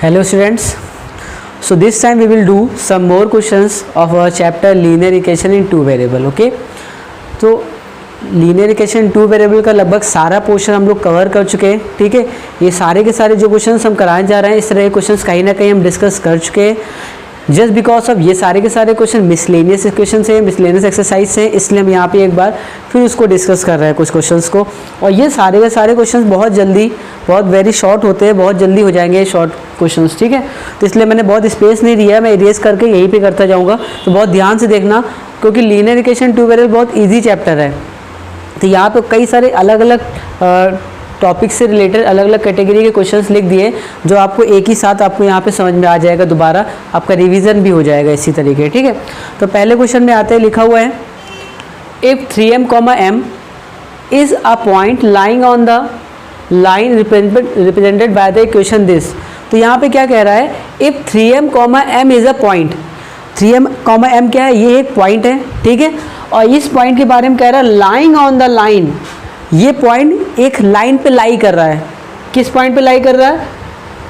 Hello students, so this time we will do some more questions of our chapter linear equation in two variable. Okay, तो linear equation two variable का लगभग सारा portion हम लोग cover कर चुके हैं. ठीक है, ये सारे के सारे जो क्वेश्चंस हम कराने जा रहे हैं इस तरह के क्वेश्चंस कहीं ना कहीं हम डिस्कस कर चुके हैं. जस्ट बिकॉज ऑफ ये सारे के सारे क्वेश्चन मिसलेनियस इक्वेशन है, मिसलेनियस एक्सरसाइज है, इसलिए हम यहाँ पे एक बार फिर उसको डिस्कस कर रहे हैं कुछ क्वेश्चंस को. और ये सारे के सारे क्वेश्चंस बहुत जल्दी, बहुत वेरी शॉर्ट होते हैं, बहुत जल्दी हो जाएंगे शॉर्ट क्वेश्चंस. ठीक है, तो इसलिए मैंने बहुत स्पेस नहीं दिया है, मैं इरेज करके यहीं पे करता जाऊँगा. तो बहुत ध्यान से देखना क्योंकि लीनियर इक्वेशन टू वेरिएबल बहुत ईजी चैप्टर है. तो यहाँ पे कई सारे अलग अलग टॉपिक से रिलेटेड अलग अलग कैटेगरी के क्वेश्चंस लिख दिए जो आपको एक ही साथ आपको यहाँ पे समझ में आ जाएगा, दोबारा आपका रिवीजन भी हो जाएगा इसी तरीके. ठीक है, तो पहले क्वेश्चन में आते हैं, लिखा हुआ है if 3m, m is a point lying on the line represented by the equation this. तो यहाँ पे क्या कह रहा है, if 3m, m is a point. 3m, m क्या है, ये एक पॉइंट है. ठीक है, और इस पॉइंट के बारे में कह रहा है लाइंग ऑन द लाइन. ये पॉइंट एक लाइन पे लाई कर रहा है. किस पॉइंट पे लाई कर रहा है,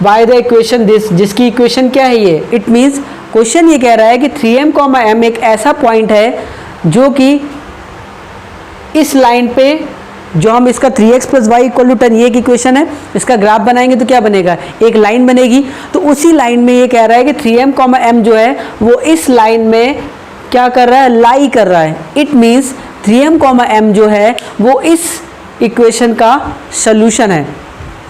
बाय द इक्वेशन दिस, जिसकी इक्वेशन क्या है ये. इट मीन्स क्वेश्चन ये कह रहा है कि 3m, m एक ऐसा पॉइंट है जो कि इस लाइन पे, जो हम इसका 3x + y = 10 ये एक इक्वेशन है, इसका ग्राफ बनाएंगे तो क्या बनेगा, एक लाइन बनेगी. तो उसी लाइन में ये कह रहा है कि 3m, m जो है वो इस लाइन में क्या कर रहा है, लाई कर रहा है. इट मीन्स 3m, m जो है वो इस इक्वेशन का सॉल्यूशन है.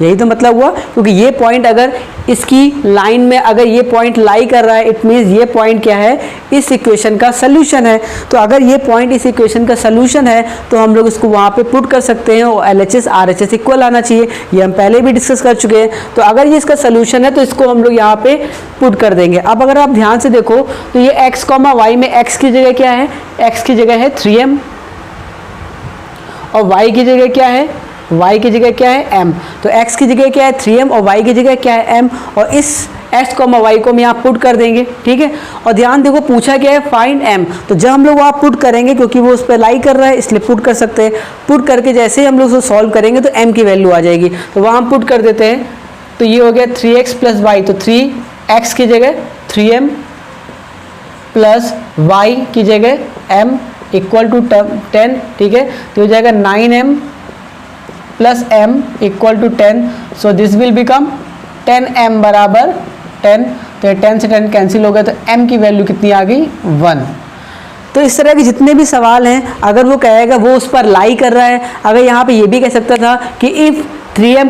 यही तो मतलब हुआ, क्योंकि ये पॉइंट अगर इसकी लाइन में अगर ये पॉइंट लाई कर रहा है, इट मीन्स ये पॉइंट क्या है, इस इक्वेशन का सॉल्यूशन है. तो अगर ये पॉइंट इस इक्वेशन का सॉल्यूशन है तो हम लोग इसको वहाँ पे पुट कर सकते हैं और LHS RHS इक्वल आना चाहिए. ये हम पहले भी डिस्कस कर चुके हैं. तो अगर ये इसका सॉल्यूशन है तो इसको हम लोग यहाँ पे पुट कर देंगे. अब अगर आप ध्यान से देखो तो ये x, y में x की जगह क्या है, x की जगह है 3m और y की जगह क्या है, y की जगह क्या है, m. तो x की जगह क्या है 3m और y की जगह क्या है m, और इस x, y को हम यहाँ पुट कर देंगे. ठीक है, और ध्यान देखो पूछा क्या है, फाइंड m. तो जब हम लोग वहाँ पुट करेंगे, क्योंकि वो उस पर लाई कर रहा है इसलिए पुट कर सकते हैं. पुट करके जैसे ही हम लोग उसको सॉल्व करेंगे तो m की वैल्यू आ जाएगी. तो वहाँ हम पुट कर देते हैं. तो ये हो गया 3x + y, तो 3x की जगह 3m + y की जगह m = 10. ठीक है, तो हो जाएगा 9m + m = 10. So this will become 10m = 10. तो 10 से 10 कैंसिल हो गया, तो m की वैल्यू कितनी आ गई, 1. तो इस तरह के जितने भी सवाल हैं, अगर वो कहेगा वो उस पर लाई कर रहा है, अगर यहाँ पे ये भी कह सकता था कि if 3m,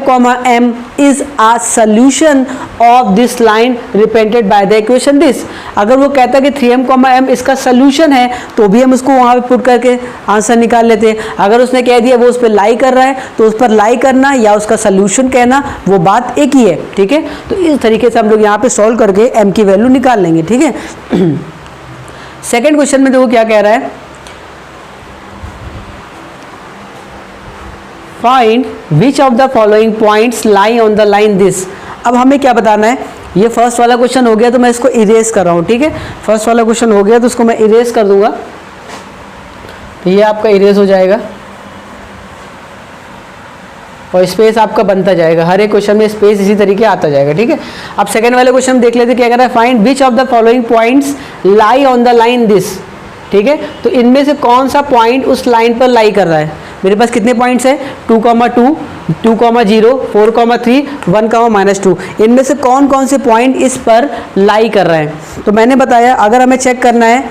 m is a solution of this line represented by the equation this. अगर वो कहता कि 3m, m इसका सॉल्यूशन है तो भी हम उसको वहाँ पे पुट करके आंसर निकाल लेते हैं. अगर उसने कह दिया वो उस पर लाई कर रहा है तो उस पर लाई करना या उसका सॉल्यूशन कहना वो बात एक ही है. ठीक है, तो इस तरीके से हम लोग यहाँ पे सॉल्व करके m की वैल्यू निकाल लेंगे. ठीक है, सेकेंड क्वेश्चन में देखो क्या कह रहा है, find which of the following points lie on the line this. अब हमें क्या बताना है, ये फर्स्ट वाला क्वेश्चन हो गया तो मैं इसको इरेज कर रहा हूँ. ठीक है, फर्स्ट वाला क्वेश्चन हो गया तो इसको मैं इरेज कर दूंगा. तो ये आपका इरेज हो जाएगा और स्पेस आपका बनता जाएगा. हर एक क्वेश्चन में स्पेस इसी तरीके आता जाएगा. ठीक है, अब सेकंड वाले क्वेश्चन में देख लेते क्या कह रहा है, find which of the following points lie on the line this. ठीक है, तो इनमें से कौन सा पॉइंट उस लाइन पर लाई कर रहा है. मेरे पास कितने पॉइंट्स हैं, 2, 2, 2, 0, 4, 3, 1, -2. इनमें से कौन कौन से पॉइंट इस पर लाई कर रहे हैं. तो मैंने बताया अगर हमें चेक करना है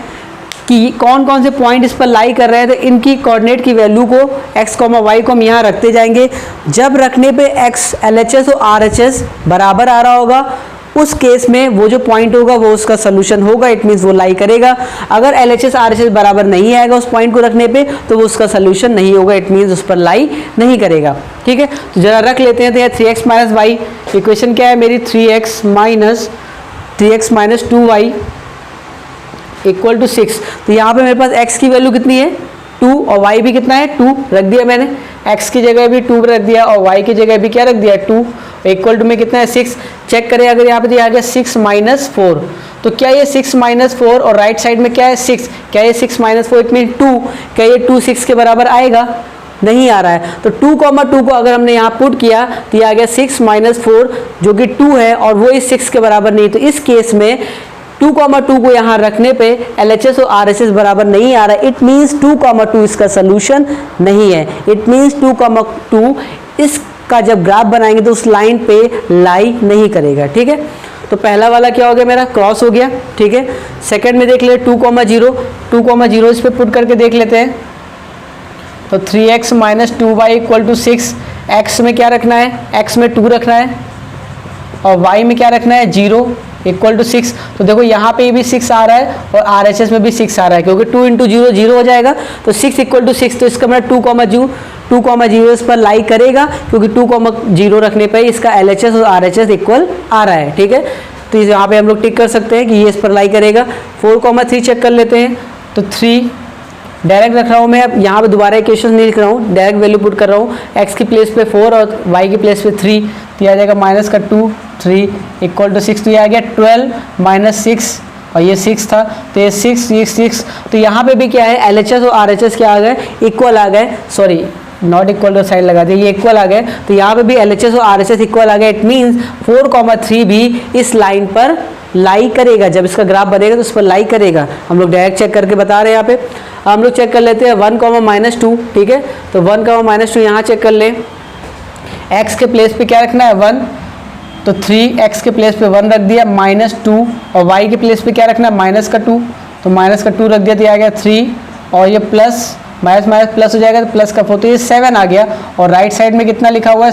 कि कौन कौन से पॉइंट इस पर लाई कर रहे हैं तो इनकी कोऑर्डिनेट की वैल्यू को x, y को हम यहाँ रखते जाएंगे. जब रखने पे x, LHS और RHS बराबर आ रहा होगा उस केस में वो जो पॉइंट होगा वो उसका सोल्यूशन होगा. इट मीन्स वो लाई करेगा. अगर LHS RHS बराबर नहीं आएगा उस पॉइंट को रखने पे तो वो उसका सोल्यूशन नहीं होगा. इट मीन्स उस पर लाई नहीं करेगा. ठीक है, तो जरा रख लेते हैं. तो यह 3x - y इक्वेशन क्या है मेरी, 3x - 2y = 6. तो यहाँ पे मेरे पास x की वैल्यू कितनी है, 2, और y भी कितना है, 2 रख दिया मैंने. x की जगह भी 2 रख दिया और y की जगह भी क्या रख दिया, 2. = में कितना है, 6. चेक करें अगर यहाँ पे दिया गया 6 - 4, तो क्या ये 6 - 4 और राइट साइड में क्या है 6, क्या ये 6 - 4 इट मीन 2, क्या ये 2 6 के बराबर आएगा. नहीं आ रहा है। तो 2, 2 को अगर हमने यहाँ पुट किया तो ये आ गया 6 - 4 जो कि 2 है और वो इस 6 के बराबर नहीं। तो इस केस में 2, 2 को यहाँ रखने पे LHS और RHS बराबर नहीं आ रहा है। इट मीन्स 2, 2 इसका सोल्यूशन नहीं है। इट मीन्स 2, 2 इसका जब ग्राफ बनाएंगे तो उस लाइन पे लाई नहीं करेगा। ठीक है, तो पहला वाला क्या हो गया मेरा, क्रॉस हो गया। ठीक है, सेकंड में देख ले 2, 0, 2, 0 इस पे पुट करके देख लेते हैं। तो 3x - 2y = 6। x में क्या रखना है, x में 2 रखना है और y में क्या रखना है 0 = 6। तो देखो यहाँ पे भी 6 आ रहा है और RHS में भी 6 आ रहा है, क्योंकि 2 × 0 0 हो जाएगा। तो 6 = 6, तो इसका मतलब 2, 0 इस पर लाई करेगा, क्योंकि 2, 0 रखने पर इसका LHS और RHS इक्वल आ रहा है। ठीक है, तो यहाँ पे हम लोग टिक कर सकते हैं कि ये इस पर लाई करेगा। 4, 3 चेक कर लेते हैं। तो 3 डायरेक्ट रख रहा हूँ मैं, अब यहाँ पे दोबारा इक्वेशन नहीं लिख रहा हूँ, डायरेक्ट वैल्यू पुट कर रहा हूँ। x की प्लेस पे 4 और y की प्लेस पे 3, तो यह आ जाएगा -2 3 = 6। तो ये आ गया 12 - 6 और ये 6 था, तो ये 6 ये 6। तो यहाँ पे भी क्या है, LHS और RHS क्या आ गए, इक्वल आ गए। सॉरी, नॉट इक्वल तो साइड लगा दिया, ये इक्वल आ गए। तो यहाँ पे भी LHS और RHS इक्वल आ गए। इट मीन्स 4, 3 भी इस लाइन पर लाई करेगा। जब इसका ग्राफ बनेगा तो उस पर लाई करेगा। हम लोग डायरेक्ट चेक करके बता रहे हैं। यहाँ पे हम लोग चेक कर लेते हैं 1, -2। ठीक है, तो 1, -2 यहाँ चेक कर ले। x के प्लेस पे क्या रखना है 1, तो 3x के प्लेस पे 1 रख दिया, -2 और y के प्लेस पे क्या रखना है -2, तो -2 रख दिया, तो ये आ गया 3 और ये प्लस माइनस प्लस हो जाएगा, तो प्लस का 4, तो ये 7 आ गया। और राइट साइड में कितना लिखा हुआ है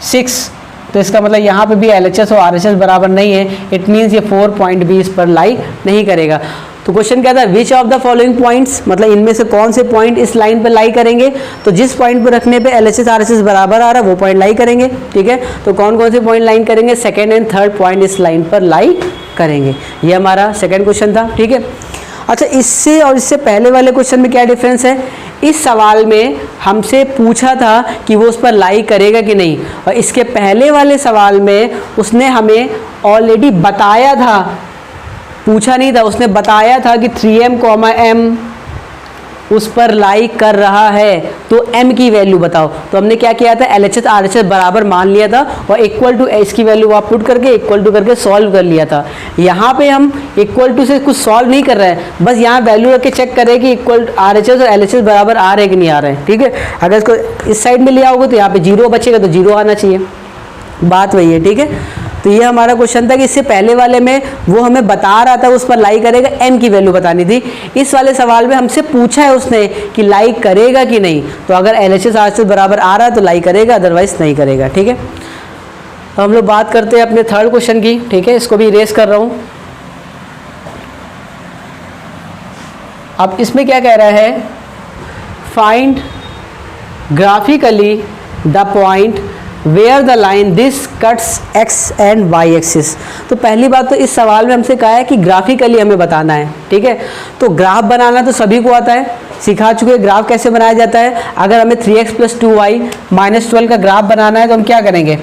6, तो इसका मतलब यहाँ पे भी LHS और RHS बराबर नहीं है। इट मीन्स ये 4 पॉइंट भी इस पर लाई नहीं करेगा। तो क्वेश्चन क्या था, which of the following points, मतलब इनमें से कौन से पॉइंट इस लाइन पर लाई करेंगे। तो जिस पॉइंट पर रखने पे LHS RHS बराबर आ रहा है वो पॉइंट लाई करेंगे। ठीक है, तो कौन कौन से पॉइंट लाइन करेंगे, सेकेंड एंड थर्ड पॉइंट इस लाइन पर लाई करेंगे। ये हमारा सेकेंड क्वेश्चन था। ठीक है, अच्छा इससे और इससे पहले वाले क्वेश्चन में क्या डिफरेंस है। इस सवाल में हमसे पूछा था कि वो उस पर लाई करेगा कि नहीं, और इसके पहले वाले सवाल में उसने हमें ऑलरेडी बताया था, पूछा नहीं था, उसने बताया था कि 3m, m उस पर लाई कर रहा है, तो m की वैल्यू बताओ। तो हमने क्या किया था, LHS RHS बराबर मान लिया था और इक्वल टू इसकी वैल्यू आप पुट करके इक्वल टू करके सॉल्व कर लिया था। यहाँ पे हम इक्वल टू से कुछ सॉल्व नहीं कर रहे हैं, बस यहाँ वैल्यू रख के चेक करें कि इक्वल RHS और LHS बराबर आ रहे हैं कि नहीं आ रहे हैं। ठीक है, अगर इसको इस साइड में लिया होगा तो यहाँ पे 0 बचेगा, तो 0 आना चाहिए, बात वही है। ठीक है, तो ये हमारा क्वेश्चन था कि इससे पहले वाले में वो हमें बता रहा था उस पर लाई करेगा, m की वैल्यू बतानी थी। इस वाले सवाल में हमसे पूछा है उसने कि लाई करेगा कि नहीं, तो अगर LHS RHS बराबर आ रहा है तो लाई करेगा, अदरवाइज नहीं करेगा। ठीक है, तो हम लोग बात करते हैं अपने थर्ड क्वेश्चन की। ठीक है, इसको भी इरेज कर रहा हूँ। अब इसमें क्या कह रहा है, find graphically the point where the line this cuts x and y axis. तो पहली बात तो इस सवाल में हमसे कहा है कि ग्राफिकली हमें बताना है। ठीक है, तो ग्राफ बनाना तो सभी को आता है, सिखा चुके हैं ग्राफ कैसे बनाया जाता है। अगर हमें 3x + 2y - 12 का ग्राफ बनाना है तो हम क्या करेंगे,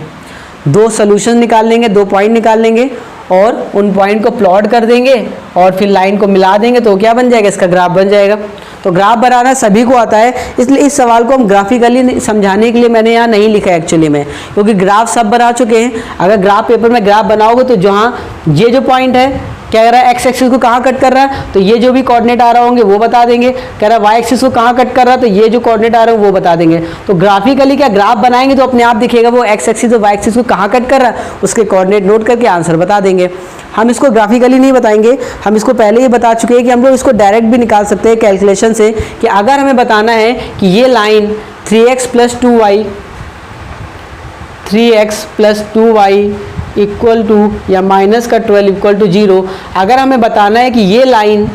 2 सोल्यूशन निकाल लेंगे, 2 पॉइंट निकाल लेंगे और उन पॉइंट को प्लॉट कर देंगे और फिर लाइन को मिला देंगे, तो क्या बन जाएगा, इसका ग्राफ बन जाएगा। तो ग्राफ बनाना सभी को आता है, इसलिए इस सवाल को हम ग्राफिकली समझाने के लिए मैंने यहाँ नहीं लिखा है एक्चुअली में, क्योंकि ग्राफ सब बना चुके हैं। अगर ग्राफ पेपर में ग्राफ बनाओगे तो जहाँ ये जो पॉइंट है क्या कह रहा है, एक्स एक्सिस को कहाँ कट कर रहा है, तो ये जो भी कोऑर्डिनेट आ रहा होंगे वो बता देंगे। कह रहा है वाई एक्सिस को कहाँ कट कर रहा है, तो ये जो कोऑर्डिनेट आ रहे हैं वो बता देंगे। तो ग्राफिकली क्या ग्राफ बनाएंगे तो अपने आप दिखेगा वो एक्स एक्सिस और वाई एक्सिस को कहाँ कट कर रहा है, उसके कोऑर्डिनेट नोट करके आंसर बता देंगे। हम इसको ग्राफिकली नहीं बताएंगे, हम इसको पहले ही बता चुके हैं कि हम लोग इसको डायरेक्ट भी निकाल सकते हैं कैलकुलेशन से, कि अगर हमें बताना है कि ये line 3x + 2y equal to या -12 = 0, अगर हमें बताना है कि ये लाइन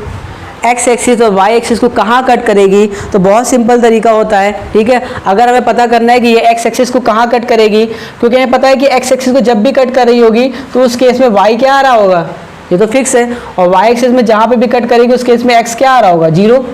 x एक्सिस और y एक्सिस को कहाँ कट करेगी, तो बहुत सिंपल तरीका होता है। ठीक है, अगर हमें पता करना है कि ये x एक्सिस को कहाँ कट करेगी, क्योंकि हमें पता है कि x एक्सिस को जब भी कट कर रही होगी तो उस केस में y क्या आ रहा होगा, ये तो फिक्स है, और y एक्सिस में जहाँ पे भी कट करेगी उस केस में x क्या आ रहा होगा, 0।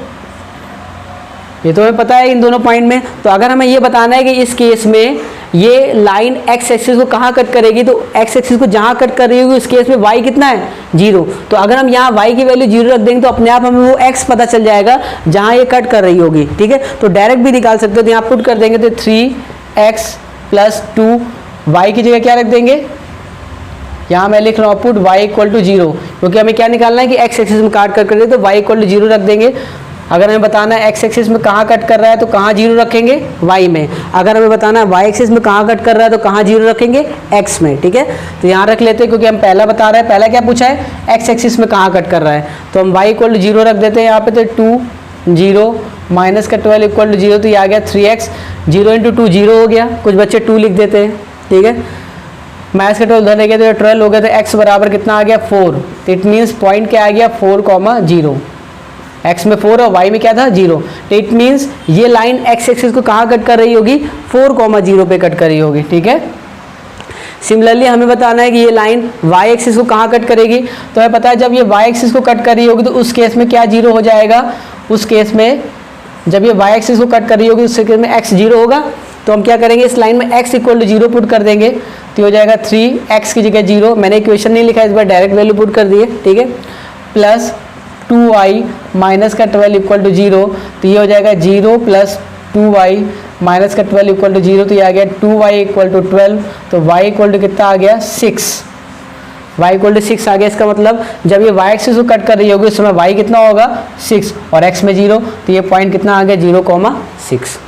ये तो हमें पता है इन दोनों पॉइंट में। तो अगर हमें ये बताना है कि इस केस में ये लाइन एक्स एक्सिस को कहाँ कट करेगी, तो एक्स एक्सिस को जहाँ कट कर रही होगी उस केस में वाई कितना है 0। तो अगर हम यहाँ वाई की वैल्यू 0 रख देंगे तो अपने आप हमें वो एक्स पता चल जाएगा जहाँ ये कट कर रही होगी, ठीक है। तो डायरेक्ट भी निकाल सकते हो, तो यहाँ पुट कर देंगे तो 3x + 2 वाई की जगह क्या रख देंगे, यहाँ मैं लिख रहा हूँ पुट y = 0, क्योंकि हमें क्या निकालना है कि x एक्सिस में काट कर दे, तो y = 0 रख देंगे। अगर हमें बताना है x एक्सिस में कहाँ कट कर रहा है तो कहाँ 0 रखेंगे, y में। अगर हमें बताना है y एक्सिस में कहाँ कट कर रहा है तो कहाँ 0 रखेंगे, x में, ठीक है। तो यहाँ रख लेते हैं क्योंकि हम पहला बता रहे हैं, पहला क्या पूछा है x एक्सिस में कहाँ कट कर रहा है, तो हम y = 0 रख देते हैं यहाँ पे। तो 2 0 माइनस का 12 = 0, तो ये आ गया 3x। 0 × 2 0 हो गया, कुछ बच्चे 2 लिख देते हैं, ठीक है। माइनस का 12 उधर ले गए तो 12 हो गया, तो x बराबर कितना आ गया 4। तो इट मीन्स पॉइंट क्या आ गया 4,0, x में 4 और y में क्या था 0। तो इट मीन्स ये लाइन x एक्सिस को कहाँ कट कर रही होगी, 4,0 पे कट कर रही होगी, ठीक है। सिमिलरली हमें बताना है कि ये लाइन y एक्सिस को कहाँ कट करेगी, तो हमें पता है जब ये y एक्सिस को कट कर रही होगी तो उस केस में क्या 0 हो जाएगा, उस केस में जब ये y एक्सिस को कट कर रही होगी उस केस में x 0 होगा। तो हम क्या करेंगे, इस लाइन में x = 0 पुट कर देंगे, तो हो जाएगा 3x की जगह 0, मैंने इक्वेशन नहीं लिखा, इस बार डायरेक्ट वैल्यू पुट कर दिए, ठीक है। प्लस 2y माइनस का 12 = 0, तो ये हो जाएगा 0 + 2y माइनस का 12 = 0, तो ये आ गया 2y = 12, तो y = कितना आ गया 6, y = 6 आ गया। इसका मतलब जब ये y एक्सिस को कट कर रही होगी उस समय y कितना होगा 6 और x में 0, तो ये पॉइंट कितना आ गया 0,6,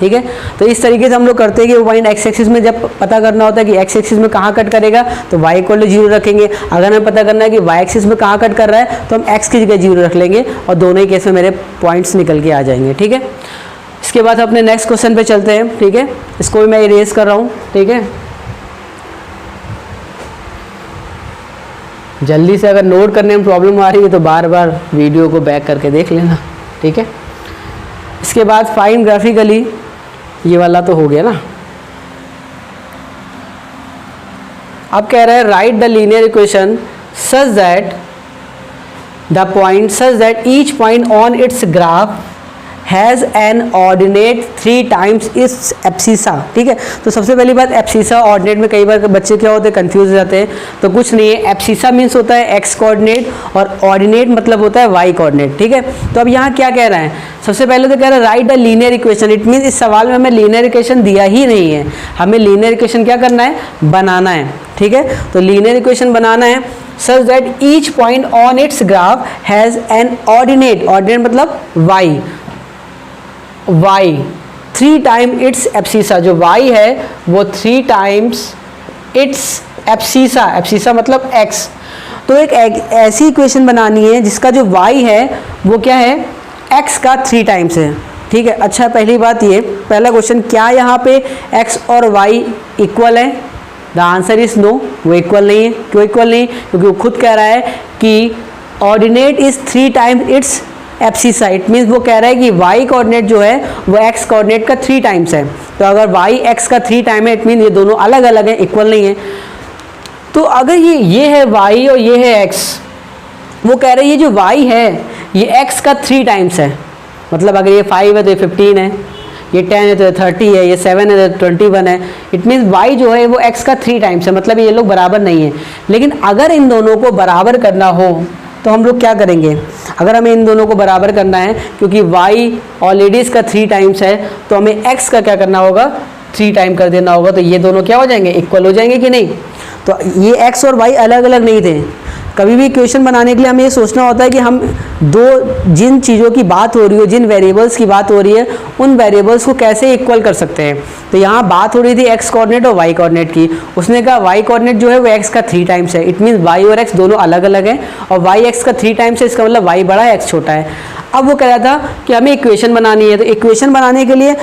ठीक है। तो इस तरीके से हम लोग करते हैं कि वो पॉइंट x एक्सिस में जब पता करना होता है कि x एक्सिस में कहाँ कट करेगा तो y = 0 रखेंगे। अगर हमें पता करना है कि y एक्सिस में कहाँ कट कर रहा है तो हम x की जगह 0 रख लेंगे और दोनों ही केस में मेरे पॉइंट्स निकल के आ जाएंगे, ठीक है। इसके बाद अपने नेक्स्ट क्वेश्चन पे चलते हैं, ठीक है। इसको भी मैं इरेज कर रहा हूँ, ठीक है। जल्दी से अगर नोट करने में प्रॉब्लम आ रही है तो बार बार वीडियो को बैक करके देख लेना, ठीक है। इसके बाद फाइंड ग्राफिकली, ये वाला तो हो गया ना। अब कह रहा है right the linear equation such that each point on it's graph has an ordinate 3 times it's abscissa, ठीक है। तो सबसे पहली बात एब्सिसा ऑर्डिनेट में कई बार बच्चे क्या होते हैं कंफ्यूज हो जाते हैं, तो कुछ नहीं है। एब्सिसा मीन्स होता है x कोऑर्डिनेट और ऑर्डिनेट मतलब होता है y कोऑर्डिनेट, ठीक है। तो अब यहाँ क्या कह रहा है, सबसे पहले तो कह रहा है right the linear equation, it means इस सवाल में हमें लीनियर इक्वेशन दिया ही नहीं है, हमें लीनियर इक्वेशन क्या करना है, बनाना है, ठीक है। तो लीनियर इक्वेशन बनाना है such that each point on its graph has an ordinate मतलब y 3 टाइम इट्स एब्सिसा, जो y है वो 3 टाइम्स इट्स एब्सिसा मतलब x। तो एक ऐसी इक्वेशन बनानी है जिसका जो y है वो क्या है, x का 3 टाइम्स है, ठीक है। अच्छा, पहली बात ये, पहला क्वेश्चन, क्या यहाँ पे x और y इक्वल है? द आंसर इज नो, वो इक्वल नहीं है। क्यों इक्वल नहीं? क्योंकि वो खुद कह रहा है कि ordinate is 3 times it's abscissa, it means वो कह रहा है कि y कोऑर्डिनेट जो है वो x कोऑर्डिनेट का 3 टाइम्स है। तो अगर y x का 3 टाइम है, इट मीन ये दोनों अलग अलग हैं, इक्वल नहीं है। तो अगर ये है y और ये है x, वो कह रहे हैं ये जो y है ये x का 3 टाइम्स है, मतलब अगर ये 5 है तो ये 15 है, ये 10 है तो 30 है, ये 7 है तो 21 है। इट मीन्स y जो है वो x का 3 टाइम्स है, मतलब ये लोग बराबर नहीं है। लेकिन अगर इन दोनों को बराबर करना हो तो हम लोग क्या करेंगे, अगर हमें इन दोनों को बराबर करना है, क्योंकि y ऑलरेडी इसका 3 टाइम्स है, तो हमें x का क्या करना होगा, 3 टाइम कर देना होगा। तो ये दोनों क्या हो जाएंगे, इक्वल हो जाएंगे कि नहीं। तो ये x और y अलग अलग नहीं थे। कभी भी इक्वेशन बनाने के लिए हमें ये सोचना होता है कि हम जिन चीज़ों की बात हो रही हो, जिन वेरिएबल्स की बात हो रही है, उन वेरिएबल्स को कैसे इक्वल कर सकते हैं। तो यहाँ बात हो रही थी x कोऑर्डिनेट और y कोऑर्डिनेट की, उसने कहा y कोऑर्डिनेट जो है वो x का 3 टाइम्स है, इट मीन्स y और x दोनों अलग अलग हैं, और y x का 3 टाइम्स है, इसका मतलब y बड़ा है x छोटा है। अब वो कह रहा था कि हमें इक्वेशन बनानी है, तो इक्वेशन बनाने के लिए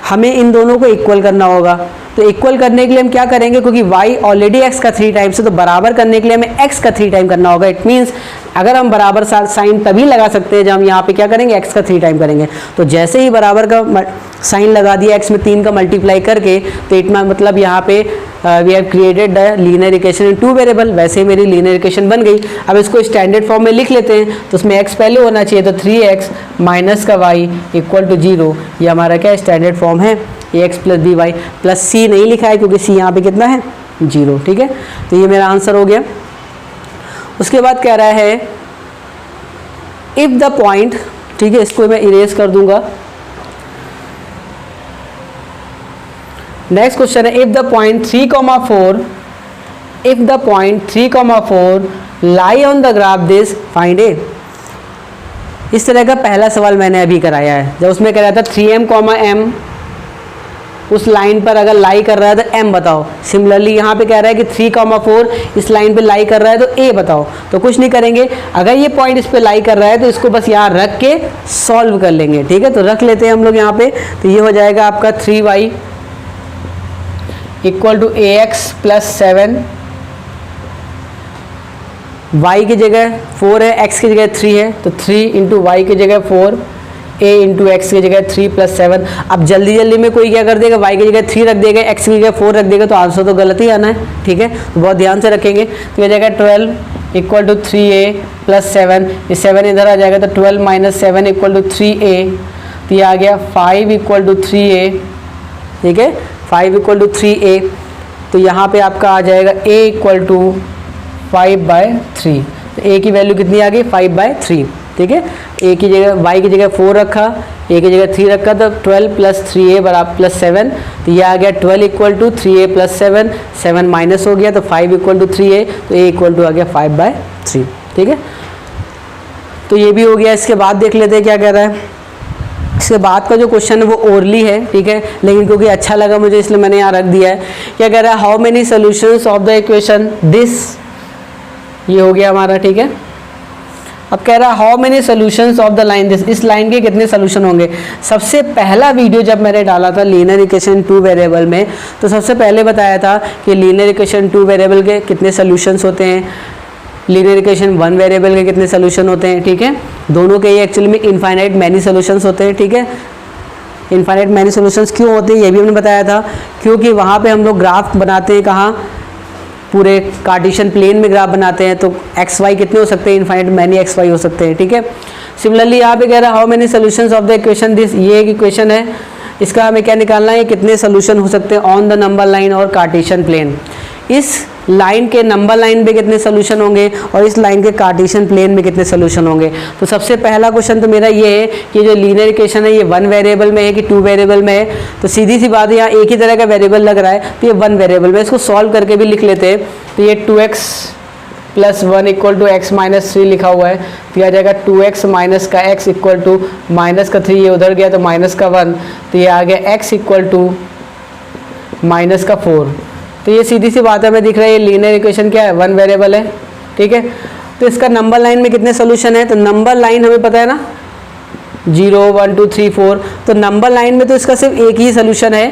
हमें इन दोनों को इक्वल करना होगा। तो इक्वल करने के लिए हम क्या करेंगे, क्योंकि y ऑलरेडी x का 3 टाइम्स है, तो बराबर करने के लिए हमें x का 3 टाइम करना होगा। इट मीन्स अगर हम बराबर साइन तभी लगा सकते हैं जब हम यहाँ पे क्या करेंगे, x का 3 टाइम करेंगे। तो जैसे ही बराबर का साइन लगा दिया x में 3 का मल्टीप्लाई करके, तो इट मतलब यहाँ पे we have created the linear equation in 2 variable. वैसे ही मेरी लीनियर इक्वेशन बन गई। अब इसको स्टैंडर्ड फॉर्म में लिख लेते हैं, तो उसमें x पहले होना चाहिए, तो 3x माइनस का y इक्वल टू 0, ये हमारा क्या स्टैंडर्ड फॉर्म है A X plus B Y plus C नहीं लिखा है क्योंकि सी यहाँ पे कितना है 0, ठीक है। तो ये मेरा आंसर हो गया। उसके बाद कह रहा है इफ द पॉइंट, ठीक है, इसको मैं इरेज कर दूंगा। नेक्स्ट क्वेश्चन है if the point 3,4 if the point 3,4 lie on the graph this find A. इस तरह का पहला सवाल मैंने अभी कराया है, जब उसमें कह रहा था 3m, m उस लाइन पर अगर लाई कर रहा है तो m बताओ। सिमिलरली यहाँ पे कह रहा है कि 3,4 इस लाइन पे लाई कर रहा है तो a बताओ। तो कुछ नहीं करेंगे, अगर ये पॉइंट इस पे लाई कर रहा है तो इसको बस यहाँ रख के सॉल्व कर लेंगे, ठीक है। तो रख लेते हैं हम लोग यहाँ पे, तो ये हो जाएगा आपका 3y equal to ax plus 7, y की जगह 4 है, x की जगह 3 है, तो 3 इंटू वाई की जगह 4, a इंटू एक्स की जगह 3 प्लस 7। अब जल्दी जल्दी में कोई क्या कर देगा, y की जगह 3 रख देगा, x की जगह 4 रख देगा, तो आंसर तो गलत ही आना है, ठीक है। तो बहुत ध्यान से रखेंगे। तो ये जाएगा 12 इक्वल टू 3a प्लस 7, ये 7 इधर आ जाएगा तो 12 माइनस 7 इक्वल टू 3a, तो ये आ गया 5 इक्वल टू 3a, ठीक है, 5 इक्वल टू 3a। तो यहाँ पे आपका आ जाएगा a इक्वल टू 5/3, तो a की वैल्यू कितनी आ गई 5/3, ठीक है। a की जगह y की जगह 4 रखा, a की जगह 3 रखा, तो 12 प्लस 3a बराबर प्लस 7, तो ये आ गया 12 equal to 3a plus 7, 7 minus हो गया तो 5 इक्वल टू 3a, तो a इक्वल टू आ गया 5/3, ठीक है। तो ये भी हो गया। इसके बाद देख लेते हैं क्या कह रहा है। इसके बाद का जो क्वेश्चन है वो ओरली है, ठीक है, लेकिन क्योंकि अच्छा लगा मुझे इसलिए मैंने यहाँ रख दिया है। क्या कह रहा है, how many solutions of the equation this, ये हो गया हमारा, ठीक है। अब कह रहा है how many solutions of the line this, इस लाइन के कितने सोल्यूशन होंगे। सबसे पहला वीडियो जब मैंने डाला था लीनियर इक्वेशन 2 वेरिएबल में, तो सबसे पहले बताया था कि लीनियर इक्वेशन 2 वेरिएबल के कितने सोल्यूशंस होते हैं, लीनियर इक्वेशन 1 वेरिएबल के कितने सोल्यूशन होते हैं, ठीक है। दोनों के ये एक्चुअली में इनफाइनाइट मैनी सोल्यूशंस होते हैं, ठीक है। इनफाइनाइट मैनी सोल्यूशंस क्यों होते हैं ये भी हमने बताया था, क्योंकि वहाँ पे हम लोग ग्राफ बनाते हैं, कहाँ, पूरे कार्टेशियन प्लेन में ग्राफ बनाते हैं, तो एक्स वाई कितने हो सकते हैं, इनफाइनाइट मैनी एक्स वाई हो सकते हैं, ठीक है। सिमिलरली यहाँ पे कह रहा है how many solutions of the equation this, ये एक इक्वेशन है, इसका हमें क्या निकालना है, कितने सोल्यूशन हो सकते हैं ऑन द नंबर लाइन और कार्टेशियन प्लेन। इस लाइन के नंबर लाइन पे कितने सोल्यूशन होंगे और इस लाइन के कार्टेशियन प्लेन में कितने सोल्यूशन होंगे। तो सबसे पहला क्वेश्चन तो मेरा ये है कि जो लीनियर इक्वेशन है ये 1 वेरिएबल में है कि 2 वेरिएबल में है। तो सीधी सी बात है, यहाँ एक ही तरह का वेरिएबल लग रहा है, तो ये 1 वेरिएबल में, इसको सॉल्व करके भी लिख लेते हैं। तो ये 2x plus 1 equal to x minus 3 लिखा हुआ है, तो यह आ जाएगा 2x माइनस का x इक्वल टू माइनस का 3, ये उधर गया तो माइनस का 1, तो ये आ गया x इक्वल टू माइनस का 4। तो ये सीधी सी बात है, हमें दिख रहा है ये लीनियर इक्वेशन क्या है, 1 वेरिएबल है, ठीक है। तो इसका नंबर लाइन में कितने सोल्यूशन है, तो नंबर लाइन हमें पता है ना 0 1 2 3 4, तो नंबर लाइन में तो इसका सिर्फ एक ही सोल्यूशन है,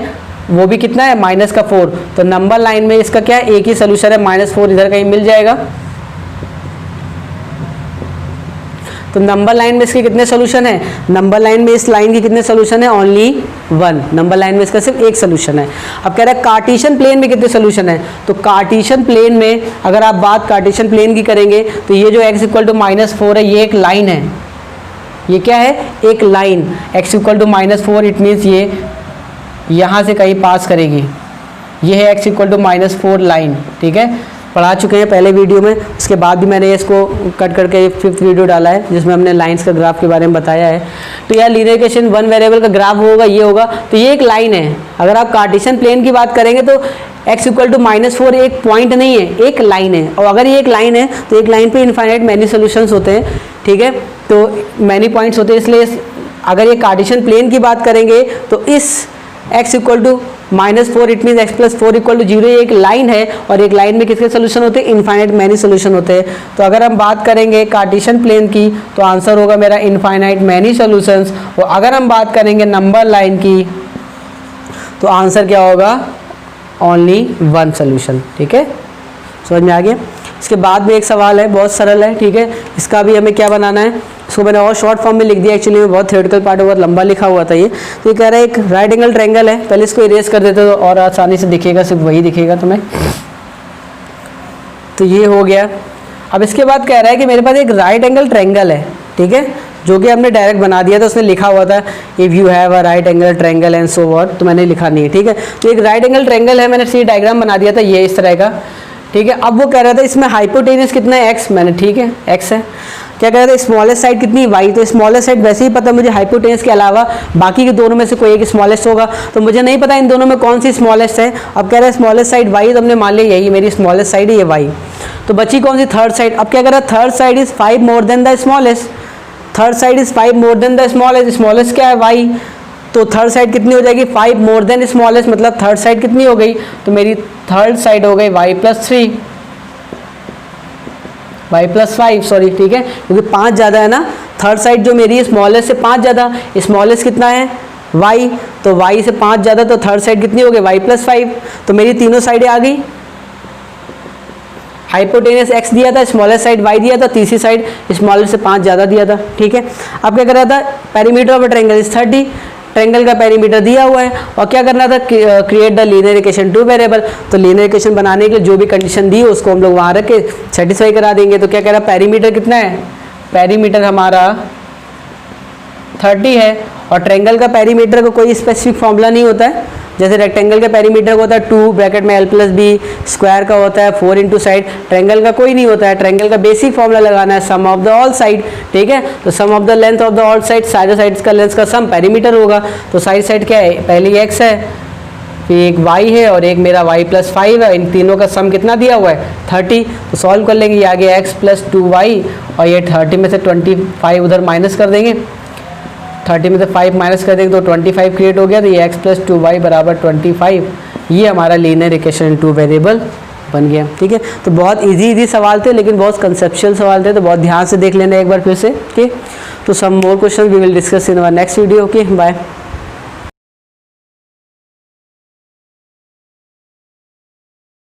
वो भी कितना है माइनस का 4। तो नंबर लाइन में इसका क्या है, एक ही सोल्यूशन है, -4 इधर कहीं मिल जाएगा। तो नंबर लाइन में इसके कितने सोल्यूशन है, नंबर लाइन में इस लाइन की कितने सोल्यूशन है, ओनली 1, नंबर लाइन में इसका सिर्फ एक सोल्यूशन है। अब कह रहा है कार्टेशियन प्लेन में कितने सोल्यूशन है, तो कार्टेशियन प्लेन में अगर आप बात कार्टेशियन प्लेन की करेंगे तो ये जो x इक्वल टू -4 है, ये एक लाइन है, ये क्या है, एक line, x equal to -4, it means ये यहाँ से कहीं पास करेगी, ये है x इक्वल टू -4 लाइन, ठीक है। पढ़ा चुके हैं पहले वीडियो में, उसके बाद भी मैंने इसको कट करके 5th वीडियो डाला है जिसमें हमने लाइंस का ग्राफ के बारे में बताया है। तो यार लीनियर इक्वेशन 1 वेरिएबल का ग्राफ होगा, ये होगा, तो ये एक लाइन है। अगर आप कार्टेशियन प्लेन की बात करेंगे तो x इक्वल टू -4 एक पॉइंट नहीं है, एक लाइन है, और अगर ये एक लाइन है तो एक लाइन पे इनफाइनाइट मैनी सोल्यूशंस होते हैं, ठीक है। तो मैनी पॉइंट्स होते हैं, इसलिए अगर ये कार्टेशियन प्लेन की बात करेंगे तो इस x equal to -4 it mean x plus 4 equal to 0, ये एक लाइन है, और एक लाइन में किसके सोल्यूशन होते हैं, इनफाइनाइट मैनी सोल्यूशन होते हैं। तो अगर हम बात करेंगे कार्टेशियन प्लेन की तो आंसर होगा मेरा इनफाइनाइट मैनी सोल्यूशंस, और अगर हम बात करेंगे नंबर लाइन की तो आंसर क्या होगा, ओनली 1 सोल्यूशन, ठीक है। समझ में आ गया। इसके बाद में एक सवाल है, बहुत सरल है, ठीक है, इसका भी हमें क्या बनाना है, इसको मैंने और शॉर्ट फॉर्म में लिख दिया, एक्चुअली में बहुत थ्योरेटिकल पार्ट बहुत लंबा लिखा हुआ था ये। तो ये कह रहा है एक राइट एंगल ट्रायंगल है, पहले इसको इरेज कर देते तो और आसानी से दिखेगा, सिर्फ वही दिखेगा तुम्हें। तो ये हो गया। अब इसके बाद कह रहा है कि मेरे पास एक राइट एंगल ट्रायंगल है, ठीक है, जो कि हमने डायरेक्ट बना दिया था, उसने लिखा हुआ था if you have a right angle triangle and so what, तो मैंने लिखा नहीं है, ठीक है। तो एक राइट एंगल ट्रायंगल है, मैंने सी डायग्राम बना दिया था ये इस तरह का, ठीक है। अब वो कह रहा था इसमें हाइपोटेनस कितना है, एक्स, मैंने ठीक है एक्स है। क्या कह रहा था स्मॉलेस्ट साइड कितनी, वाई, तो स्मॉलेस्ट साइड वैसे ही पता मुझे हाइपोटेनस के अलावा बाकी के दोनों में से कोई एक स्मॉलेस्ट होगा, तो मुझे नहीं पता इन दोनों में कौन सी स्मॉलेस्ट है। अब कह रहा है स्मॉलेस्ट साइड वाई, तो हमने मान लिया यही मेरी स्मॉलेस्ट साइड है, ये वाई। तो बची कौन सी, थर्ड साइड। अब क्या कह रहा है third side is 5 more then the smallest, third side is 5 more then the smallest, smallest क्या है वाई, तो थर्ड साइड कितनी हो जाएगी 5 मोर देन स्मॉलेस्ट, मतलब थर्ड साइड कितनी हो गई, तो मेरी थर्ड साइड हो गई y plus 3, y plus 5 sorry, ठीक है, क्योंकि 5 ज़्यादा है ना, थर्ड साइड जो मेरी है स्मॉलेस्ट से 5 ज़्यादा, स्मॉलेस्ट कितना है y, तो y से 5 ज़्यादा, तो थर्ड साइड कितनी हो गई y प्लस 5, तो मेरी तीनों साइडें आ गई। हाइपोटेनस x दिया था, स्मॉलेस्ट साइड y दिया था, तीसरी साइड स्मॉलेस्ट से 5 ज़्यादा दिया था, ठीक है। अब क्या कर रहा था, perimeter of a triangle is 30, triangle का पेरीमीटर दिया हुआ है, और क्या करना था, create the linear equation two variable, तो लीनियर इक्वेशन बनाने के लिए जो भी कंडीशन दी है उसको हम लोग वहाँ रख के सेटिस्फाई करा देंगे। तो क्या कह रहा है, पेरीमीटर कितना है, पेरीमीटर हमारा 30 है, और ट्रायंगल का पेरीमीटर का कोई स्पेसिफिक फॉर्मूला नहीं होता है, जैसे रेक्टेंगल का पेरीमीटर का होता है 2 ब्रैकेट में l प्लस बी, स्क्वायर का होता है 4 इंटू साइड, ट्रायंगल का कोई नहीं होता है। ट्रायंगल का बेसिक फॉर्मूला लगाना है sum of the all side, ठीक है। तो sum of the length of the all side, सारे साइड्स का लेंथ का सम पेरीमीटर होगा। तो साइड साइड क्या है, पहली x है, फिर एक y है, और एक मेरा y प्लस 5 है, इन तीनों का सम कितना दिया हुआ है 30। तो सॉल्व कर लेंगे, ये आ गया x प्लस 2y, और ये 30 में से 25 उधर माइनस कर देंगे, 30 में से 5 माइनस कर देंगे तो 25 क्रिएट हो गया, तो ये x प्लस 2y बराबर 25, ये हमारा लीनियर इक्वेशन इन टू वेरिएबल बन गया, ठीक है। तो बहुत इजी सवाल थे, लेकिन बहुत कंसेप्चुअल सवाल थे, तो बहुत ध्यान से देख लेना एक बार फिर से, ठीक। तो some more question we will discuss in our next video, okay bye.